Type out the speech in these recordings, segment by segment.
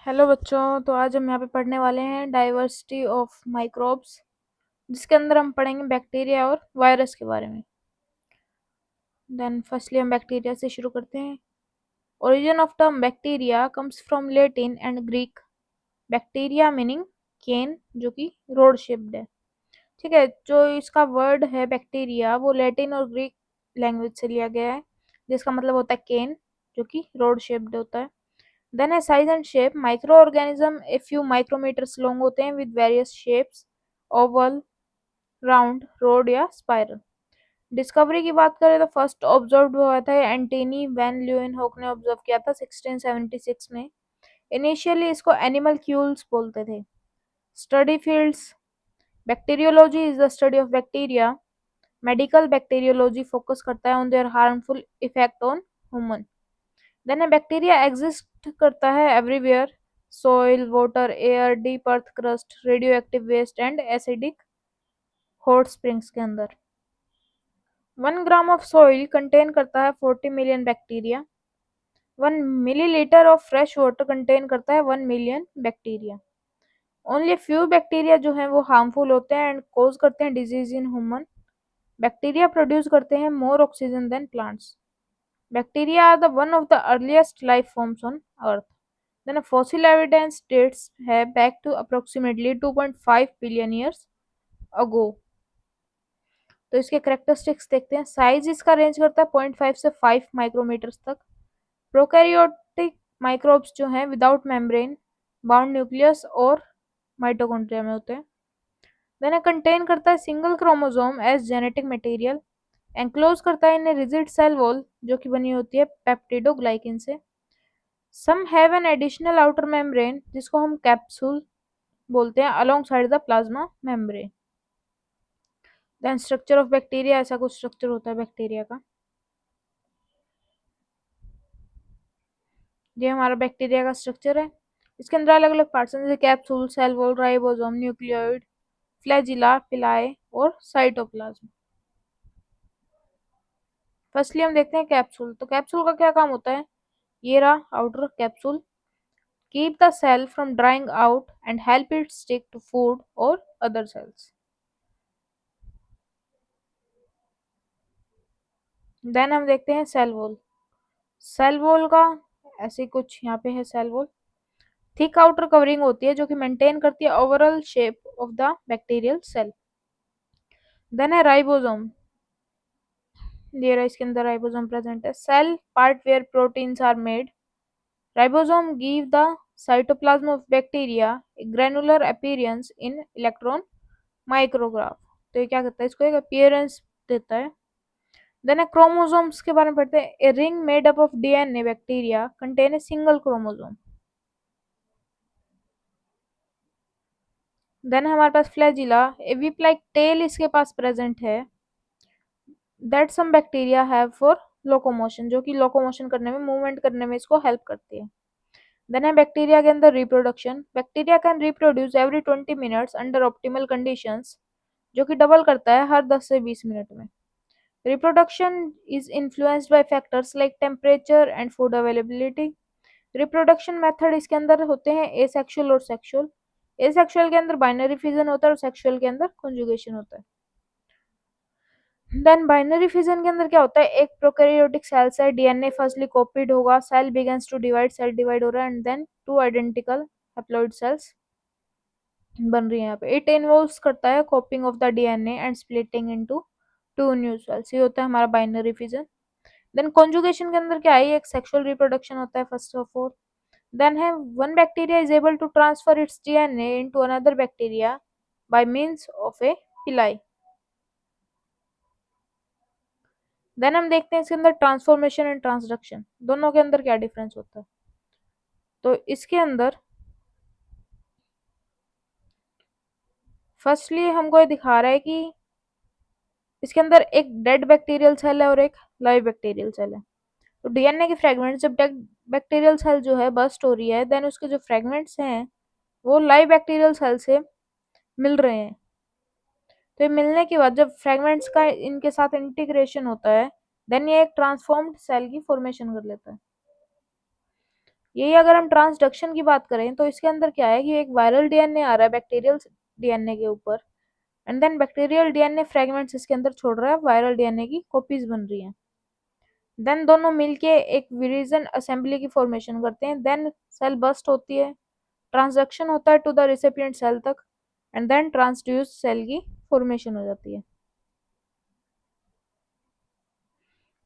Hello बच्चों, तो आज हम यहाँ पे पढ़ने वाले हैं डाइवर्सिटी ऑफ माइक्रोब्स, जिसके अंदर हम पढ़ेंगे बैक्टीरिया और वायरस के बारे में। देन फर्स्टली हम बैक्टीरिया से शुरू करते हैं। Origin of term bacteria comes from Latin and Greek bacteria meaning cane, जो कि रोड शेप्ड है। ठीक है, जो इसका वर्ड है बैक्टीरिया वो लैटिन और ग्रीक लैंग्वेज से लिया गया है, जिसका मतलब होता है केन, जो कि रोड शेप्ड होता है। देन है size and shape. Micro organism a few micrometres long होते हैं with various shapes, Oval, round, road या स्पाइरल। डिस्कवरी की बात करें तो फर्स्ट ऑब्जर्व हुआ था एंटनी वैन ल्यूएनहॉक ने ऑब्जर्व किया था 1676 में। इनिशियली इसको एनिमल क्यूल्स बोलते थे। Study fields. Bacteriology is the study of bacteria. Medical bacteriology focus करता है on their harmful effect on human. Then bacteria exist करता है everywhere, soil, water, air, deep earth crust, radioactive waste and acidic hot springs के अंदर। 1 gram of soil contain करता है 40 million bacteria. 1 millilitre of fresh water contain करता है 1 million bacteria. Only few bacteria जो हैं वो हार्मफुल होते हैं एंड कोज करते हैं disease in human. Bacteria produce करते हैं more oxygen than plants. Bacteria are the one of the earliest life forms on Earth. Then a fossil evidence dates back to approximately 2.5 billion years ago. तो इसके characteristics देखते हैं। Size इसका range करता है 0.5 से 5 माइक्रोमीटर्स तक। प्रोकैरियोटिक माइक्रोब्स जो हैं विदाउट मेम्ब्रेन, बाउंड न्यूक्लियस और माइटोकॉन्ड्रिया में होते हैं। देन कंटेन करता है single chromosome as genetic material. Enclose करता है इन्हें रिजिड सेल वॉल, जो कि बनी होती है पेप्टिडोग्लाइकिन से। Some have an additional outer membrane, जिसको हम कैप्सूल बोलते हैं, alongside the plasma membrane. Then structure of bacteria, ऐसा कुछ स्ट्रक्चर होता है बैक्टीरिया का। ये हमारा बैक्टीरिया का स्ट्रक्चर है। इसके अंदर अलग अलग पार्ट्स हैं, जैसे capsule, cell wall, ribosome, nucleoid, flagella, pili और साइटोप्लाज्म। फर्स्टली हम देखते हैं कैप्सूल। तो कैप्सूल का क्या काम होता है? ये रहा outer capsule. Keep the cell from drying out and help it stick to food और अदर सेल्स। देन हम देखते हैं सेल वॉल। सेल वॉल का ऐसे कुछ यहाँ पे है cell wall. Thick outer covering होती है जो कि मेंटेन करती है overall shape of the bacterial cell. Then है राइबोसोम। ये रहा, इसके अंदर राइबोसोम प्रेजेंट है। Cell part where proteins are made. Ribosome give the cytoplasm of bacteria a granular appearance in electron micrograph. तो ये क्या करता है? इसको एक अपीयरेंस देता है। देन है क्रोमोसोम्स के बारे में पढ़ते हैं। A ring made up of DNA bacteria contain a single chromosome. Then हमारे पास flagella, a whip like tail इसके पास प्रेजेंट है। That some bacteria have for locomotion, जो कि लोकोमोशन करने में, मूवमेंट करने में इसको हेल्प करती है। देन है बैक्टीरिया के अंदर reproduction. Bacteria can reproduce every 20 minutes under optimal conditions, जो कि डबल करता है हर 10 से 20 मिनट में। Reproduction is influenced by factors like temperature and food availability. Reproduction method इसके अंदर होते हैं एसेक्सुअल और सेक्सुअल। एसेक्सुअल के अंदर बाइनरी फिजन होता है और सेक्सुअल के अंदर कॉन्जुगेशन होता है। देन बाइनरी फिजन के अंदर क्या होता है? एक प्रोकैरियोटिक सेल से डीएनए फर्स्टली कॉपीड होगा, cell begins to divide, cell divide हो रहा है and then two identical haploid cells बन रही है यहाँ पे। इट इन्वॉल्व्स करता है copying of the DNA and splitting into two new cells. ये होता है हमारा बाइनरी फिजन। देन कॉन्जुगेशन के अंदर क्या है? एक सेक्सुअल रिप्रोडक्शन होता है first of all. Then have one bacteria is able to transfer its DNA into another bacteria by means of a pili. Then हम देखते हैं इसके अंदर ट्रांसफॉर्मेशन एंड ट्रांसडक्शन, दोनों के अंदर क्या डिफरेंस होता है। तो इसके अंदर फर्स्टली हमको ये दिखा रहा है कि इसके अंदर एक डेड बैक्टीरियल सेल है और एक लाइव बैक्टीरियल सेल है। तो डीएनए के फ्रेगमेंट, जब बैक्टीरियल सेल जो है बस्ट हो रही है, देन उसके जो फ्रेगमेंट्स हैं वो लाइव बैक्टीरियल सेल से मिल रहे हैं। तो ये मिलने के बाद जब फ्रेगमेंट्स का इनके साथ इंटीग्रेशन होता है, देन ये एक ट्रांसफॉर्म्ड सेल की फॉर्मेशन कर लेता है। यही अगर हम ट्रांसडक्शन की बात करें तो इसके अंदर क्या है कि एक वायरल डीएनए आ रहा है बैक्टीरियल डीएनए के ऊपर, and then bacterial DNA fragments इसके अंदर छोड़ रहा है, वायरल डीएनए की कॉपीज बन रही हैं। देन दोनों मिलके एक विरीजन असेंबली की फॉर्मेशन करते हैं। देन सेल बस्ट होती है, ट्रांसडक्शन होता है टू द रिसिपिएंट सेल तक, एंड देन ट्रांसड्यूस सेल की फॉर्मेशन हो जाती है।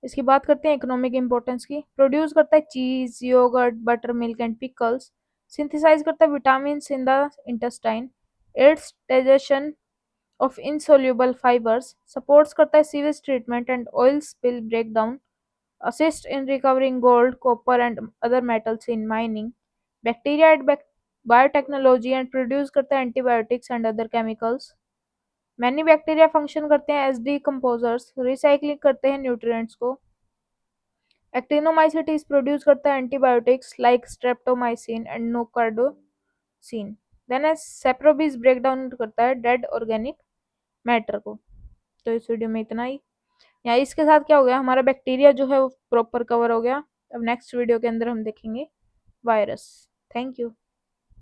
इसकी बात करते हैं इकोनॉमिक इंपॉर्टेंस की। प्रोड्यूस करता है cheese, yoghurt, butter, milk and pickles. Synthesise करता है vitamin in the intestine. Aids digestion of insoluble fibres. Supports करता है sewage treatment and oil spill breakdown. Assist in recovering gold, copper and other metals in mining. Bacteria aid biotechnology and produce करता है antibiotics and other chemicals. Many bacteria function करते हैं as decomposers, recycling करते हैं nutrients को। एक्टिनोमाइसीट्स produce करता है antibiotics like streptomycin and nocardicin. Then as saprobes break down करता है डेड ऑर्गेनिक मैटर को। तो इस वीडियो में इतना ही। या इसके साथ क्या हो गया, हमारा बैक्टीरिया जो है वो प्रॉपर कवर हो गया। अब नेक्स्ट वीडियो के अंदर हम देखेंगे वायरस। Thank you.